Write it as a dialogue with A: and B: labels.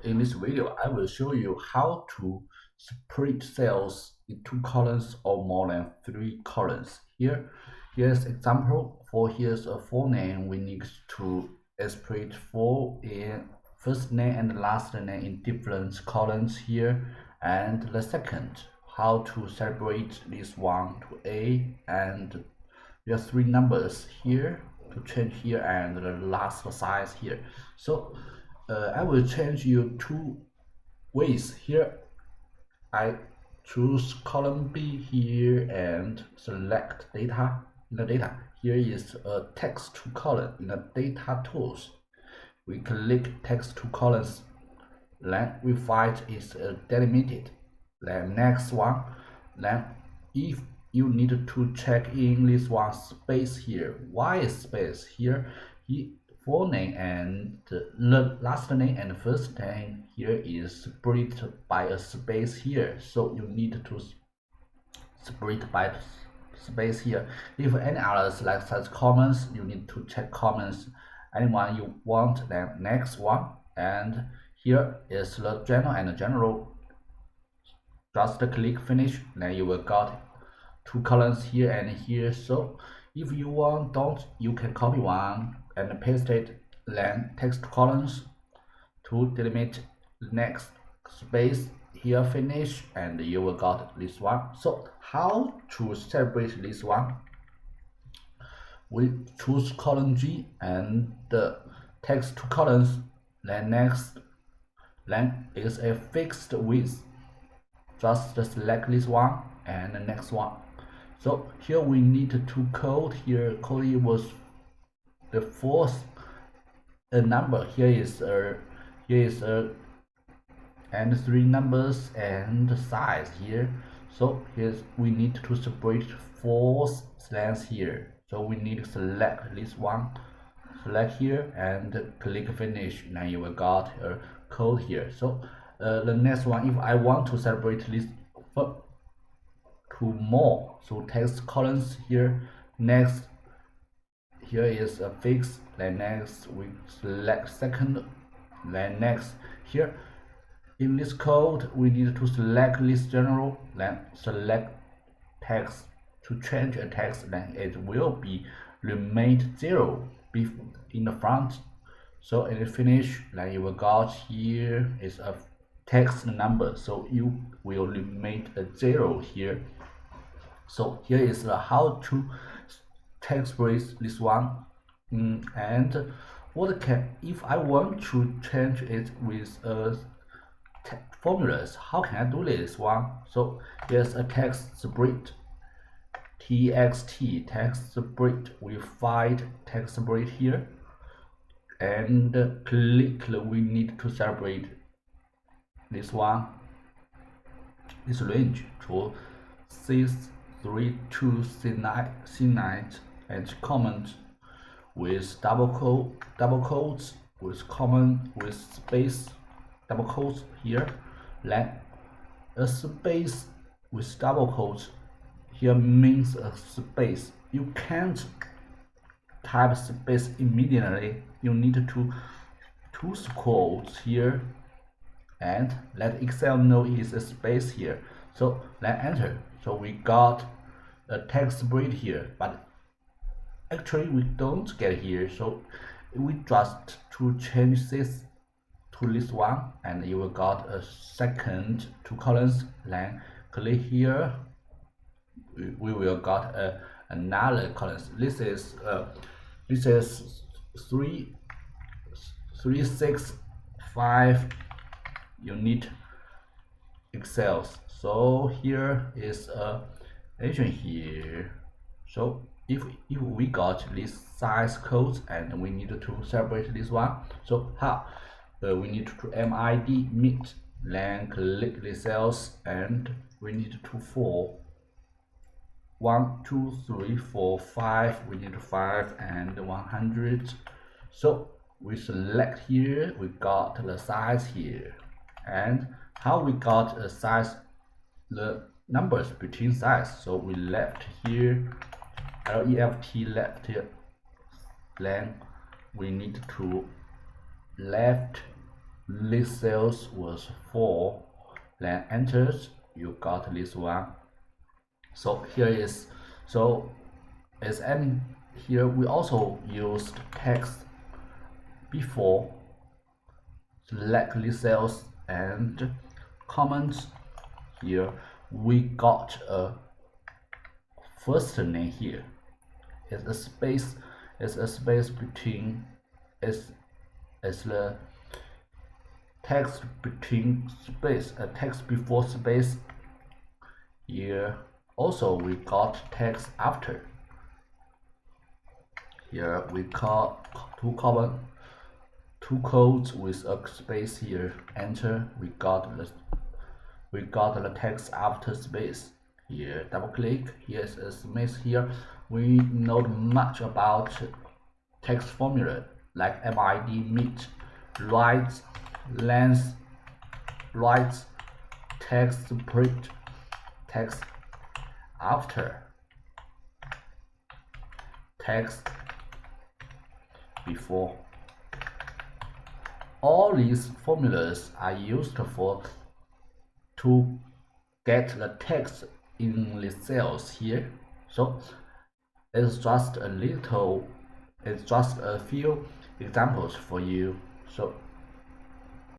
A: In this video, I will show you how to split cells in two columns or more than three columns. Here's example. Here's a full name. We need to split four in first name and last name in different columns here. And the second, how to separate this one to A, and there are three numbers here to change here and the last size here. So I will change you two ways. Here I choose column B here and select data. In the data, here is a text to column. In the data tools, we click text to columns. Then we find is delimited. Then next one, then if you need to check in this one space here, why space here, full name and the last name and first name here is split by a space here, so you need to split by space here. If any others like such comments, you need to check comments anyone you want. Then next one, and here is the general and general. Just click finish, then you will got two columns here and here. So if you want, you can copy one and paste it, then text columns to delimit next space here finish, and you will got this one. So how to separate this one? We choose column G and the text to columns, then next, then is a fixed width. Just select this one and the next one. So here we need to code here. Code was the fourth number. Here is and three numbers and size here. So here's we need to separate fourth slants here. So we need to select this one, select here and click finish. Now you will got a code here. So the next one, if I want to separate this to more, so text columns here. Next, here is a fix. Then next we select second. Then next here in this code we need to select this general. Then select text to change a text. Then it will be remain 0 in the front. So in the finish, then you will got here is a text number, so you will remain a 0 here. So here is how to text brace this one. And what can, if I want to change it with formulas, how can I do this one? So here's a text split, txt text split. We find text split here and click. We need to separate this one, this range to C3 to C9 and comment with double quotes with comment with space double quotes here. Then a space with double quotes here means a space. You can't type space immediately. You need to two quotes here and let Excel know is a space here. So let enter. So we got a text split here, but actually we don't get here. So we just to change this to this one, and you will got a second two columns. Then click here. We will got another columns. This is 3, 6, 5 unit Excels. So here is a nation here. So if we got this size codes and we need to separate this one, so how we need to mid, then click the cells and we need to 1 2 3 4 5, we need 5 and 100. So we select here, we got the size here. And how we got a size, the numbers between size. So we left here, left here, then we need to left list cells was 4, then enters, you got this one. So here is, so as m here we also used text before select list cells and comments. Here we got a first name here. It's a space, between is the text between space, a text before space. Here also we got text after. Here we got two codes with a space here. Enter. We got the text after space. Here double click. Here's a space here. We know much about text formula like MID, mid, right, length, right, text print, text after, text before. All these formulas are used to get the text in the cells here. So it's just a few examples for you. So